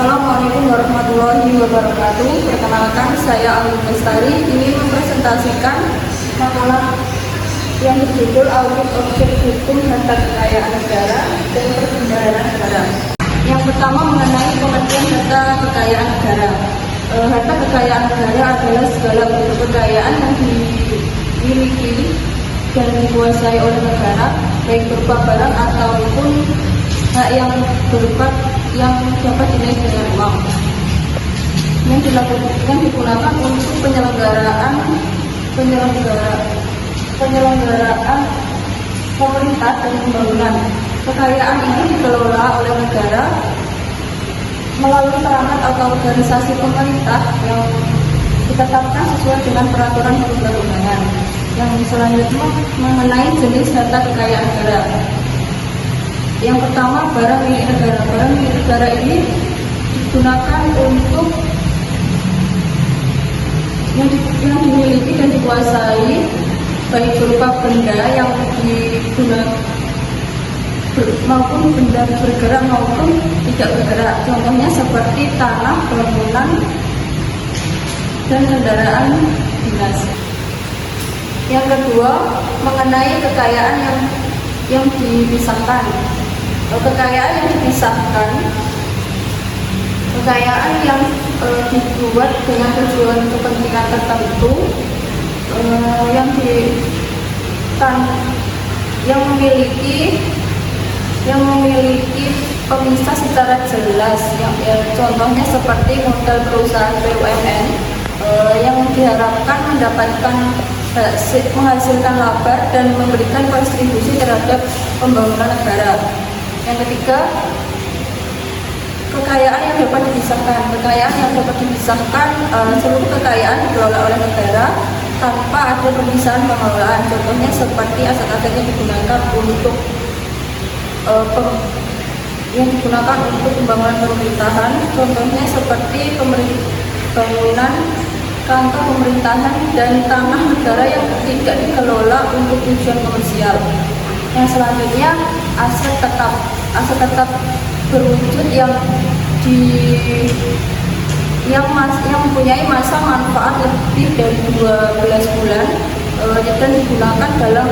Assalamualaikum warahmatullahi wabarakatuh. Perkenalkan, saya Alun Lestari ingin mempresentasikan makalah yang berjudul Audit Objek Hukum Harta Kekayaan Negara dan Perbendaharaan Negara. Yang pertama mengenai pengertian harta kekayaan negara. Harta kekayaan negara adalah segala bentuk kekayaan yang dimiliki dan dikuasai oleh negara, baik berupa barang ataupun hak yang berupa yang dapat dinaik dengan uang, yang digunakan untuk penyelenggaraan pemerintah dan pembangunan. Kekayaan ini dikelola oleh negara melalui perangkat atau organisasi pemerintah yang ditetapkan sesuai dengan peraturan perundang-undangan. Yang selanjutnya mengenai jenis harta kekayaan negara. Yang pertama, barang milik negara. Barang milik negara ini digunakan untuk yang dimiliki dan dikuasai, baik berupa benda yang digunakan maupun benda bergerak maupun tidak bergerak. Contohnya seperti tanah, bangunan, dan kendaraan dinas. Yang kedua, mengenai kekayaan yang dipisahkan. Kekayaan yang dipisahkan, kekayaan yang dibuat dengan tujuan kepentingan tertentu, yang memiliki pemisah secara jelas. Contohnya seperti modal perusahaan BUMN yang diharapkan menghasilkan laba dan memberikan kontribusi terhadap pembangunan negara. Yang ketiga, kekayaan yang dapat dipisahkan. Kekayaan yang dapat dipisahkan, seluruh kekayaan dikelola oleh negara tanpa ada pemisahan pengelolaan. Contohnya seperti aset-aset yang digunakan untuk pembangunan pemerintahan. Contohnya seperti bangunan kantor pemerintahan dan tanah negara yang tidak dikelola untuk tujuan komersial. Yang selanjutnya, aset tetap berwujud yang mempunyai masa manfaat lebih dari 12 bulan dan digunakan dalam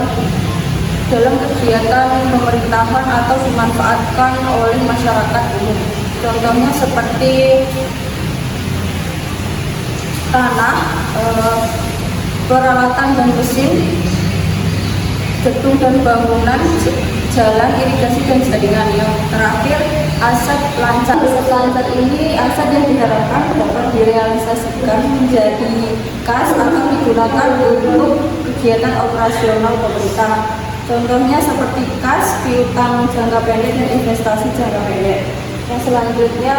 kegiatan pemerintahan atau dimanfaatkan oleh masyarakat umum. Contohnya seperti tanah, peralatan dan mesin, gedung dan bangunan, jalan, irigasi dan jaringan. Yang terakhir, aset lancar. Aset lancar ini aset yang diharapkan dapat direalisasikan menjadi kas atau digunakan untuk kegiatan operasional pemerintah. Contohnya seperti kas, piutang jangka pendek dan investasi jangka pendek. Yang selanjutnya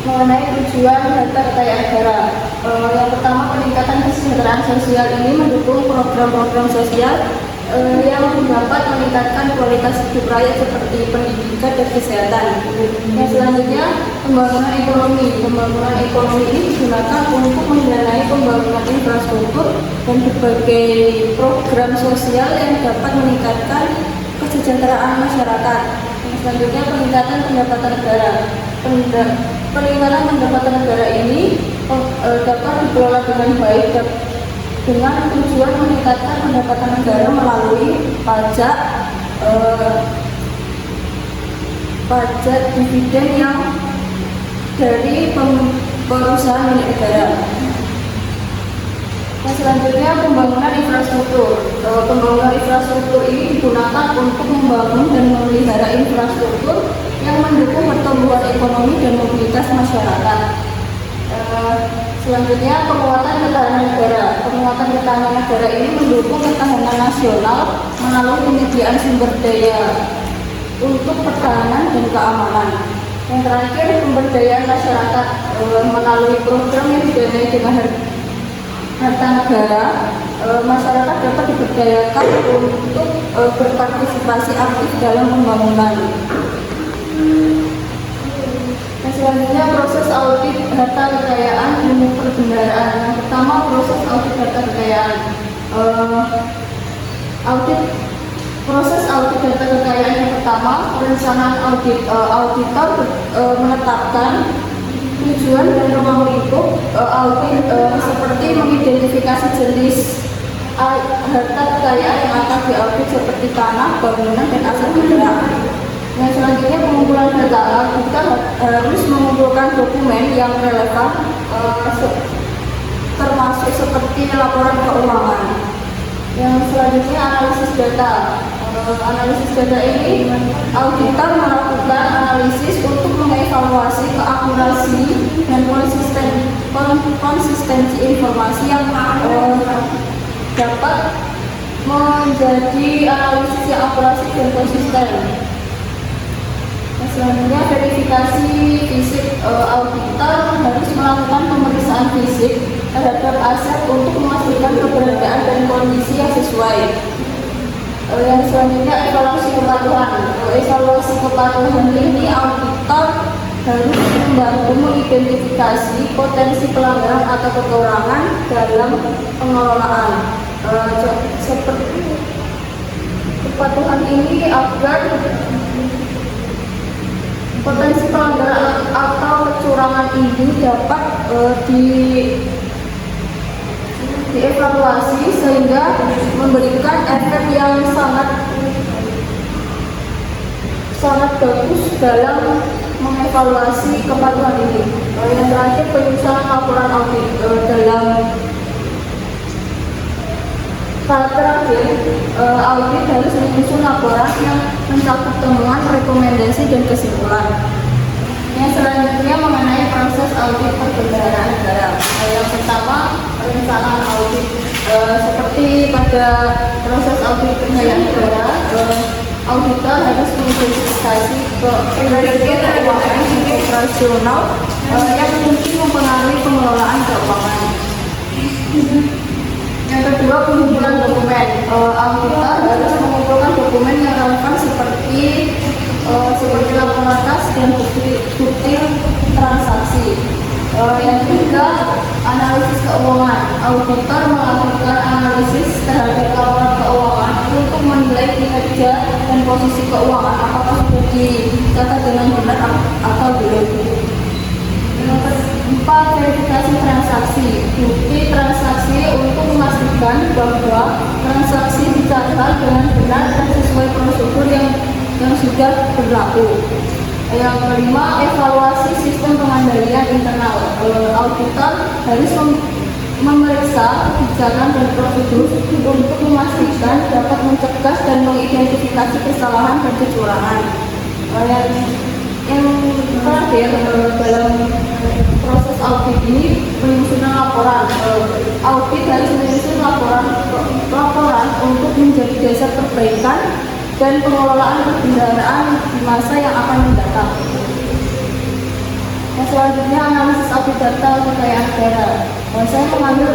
mengenai tujuan harta kekayaan negara. Yang pertama, peningkatan kesejahteraan sosial ini mendukung program-program sosial yang dapat meningkatkan kualitas hidup rakyat seperti pendidikan dan kesehatan. Yang selanjutnya, pembangunan ekonomi. Pembangunan ekonomi ini digunakan untuk mendanai pembangunan infrastruktur dan berbagai program sosial yang dapat meningkatkan kesejahteraan masyarakat. Yang selanjutnya, peningkatan pendapatan negara. Peningkatan pendapatan negara ini dapat dikelola dengan baik dengan tujuan meningkatkan pendapatan negara melalui pajak dividen yang dari perusahaan milik negara. Yang selanjutnya, pembangunan infrastruktur. Pembangunan infrastruktur ini digunakan untuk membangun dan memelihara infrastruktur yang mendukung pertumbuhan ekonomi dan mobilitas masyarakat. Selanjutnya, penguatan ketahanan negara. Penguatan ketahanan negara ini mendukung ketahanan nasional melalui penyediaan sumber daya untuk pertahanan dan keamanan. Yang terakhir, pemberdayaan masyarakat melalui program yang didanai dengan harta negara. Masyarakat dapat diberdayakan untuk berpartisipasi aktif dalam pembangunan. Selanjutnya, proses audit harta kekayaan dan perbendaharaan. Yang pertama, proses audit harta kekayaan. Audit Proses audit data kekayaan yang pertama, perencanaan auditor menetapkan tujuan dan ruang lingkup audit seperti mengidentifikasi jenis harta kekayaan yang akan diaudit seperti tanah, bangunan, dan aset bergerak. Yang selanjutnya pengumpulan data, kita harus mengumpulkan dokumen yang relevan termasuk seperti laporan keuangan. Yang selanjutnya analisis data. Analisis data ini auditor melakukan analisis untuk mengevaluasi keakurasi dan konsistensi informasi yang dapat menjadi analisis yang akurasi dan konsisten. Selanjutnya verifikasi fisik. Auditor harus melakukan pemeriksaan fisik terhadap aset untuk memastikan keberadaan dan kondisi yang sesuai. Yang selanjutnya evaluasi kepatuhan. Evaluasi kepatuhan ini auditor harus membantu mengidentifikasi potensi pelanggaran atau kekurangan dalam pengelolaan. Seperti kepatuhan ini agar potensi pelanggaran atau kecurangan ini dapat dievaluasi sehingga memberikan efek yang sangat bagus dalam mengevaluasi kepatuhan ini. Yang terakhir, penyusunan laporan audit. Dalam tahap terakhir, audit harus menyusun laporan yang mencakup temuan, rekomendasi, dan kesimpulan. Yang selanjutnya mengenai proses audit perbendaharaan negara. Yang pertama, perencanaan audit. Seperti pada proses audit perbendaharaan negara, auditor harus mengidentifikasi prioritas keuangan operasional yang mungkin mempengaruhi pengelolaan keuangan. Yang kedua, pengumpulan dokumen. Auditor harus mengumpulkan dokumen yang relevan seperti laporan kas dan bukti transaksi. Yang ketiga, analisis keuangan. Auditor melakukan analisis terhadap laporan keuangan untuk menilai kinerja dan posisi keuangan apakah sudah dicatat dengan benar atau belum. Yang keempat, verifikasi transaksi. Bukti transaksi untuk memastikan bahwa transaksi dicatat dengan benar dan sesuai prosedur yang sudah berlaku. Yang kelima, evaluasi sistem pengendalian internal. Auditor harus memeriksa kebijakan dan prosedur untuk memastikan dapat mencegah dan mengidentifikasi kesalahan dan kecurangan. Yang terakhir, dalam proses audit ini penyusunan laporan. Audit harus menyusun laporan untuk menjadi dasar perbaikan dan pengelolaan perbendaharaan di masa yang akan mendatang. Yang selanjutnya, analisis audit data kekayaan negara. Saya mengambil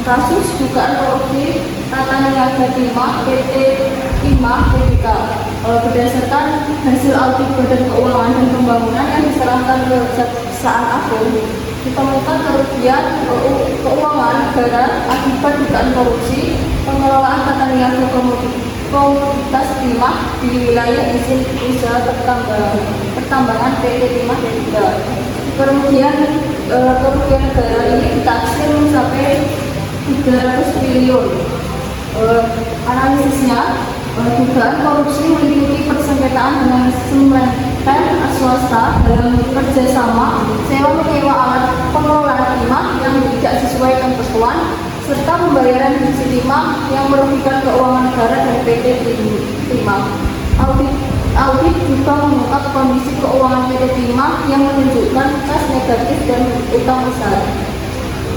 kasus dugaan korupsi Tata Niaga Timah PT Timah Tbk. Berdasarkan hasil audit Badan Keuangan dan Pembangunan yang diserahkan ke Kejaksaan Agung, ditemukan kerugian keuangan negara akibat dugaan korupsi pengelolaan tata niaga komoditas timah di wilayah izin usaha pertambangan PT Timah Tbk. Kerugian negara ini ditaksir mencapai 300 triliun. Analisisnya, dugaan korupsi meliputi persengketaan dengan semen swasta dalam kerjasama sewa menyewa alat pengelolaan timah yang tidak sesuai ketentuan serta pembayaran divisi timah yang merugikan keuangan negara dan PT Timah. Audit juga mengungkap kondisi keuangan PT Timah yang menunjukkan kas negatif dan utang besar.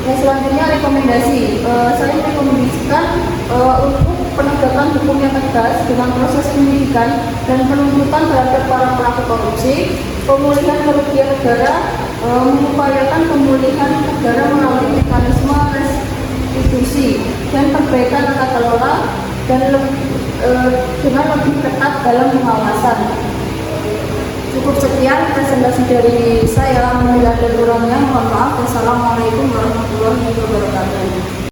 Yang selanjutnya, rekomendasi. Saya merekomendasikan untuk penegakan hukum yang tegas dengan proses penyidikan dan penuntutan terhadap para pelaku korupsi, pemulihan kerugian negara, mengupayakan pemulihan negara melalui mekanisme restitusi dan perbaikan tata kelola dan dengan lebih ketat dalam pengawasan. Cukup sekian presentasi dari saya. Bila ada kurangnya mohon maaf. Wassalamualaikum warahmatullahi wabarakatuh.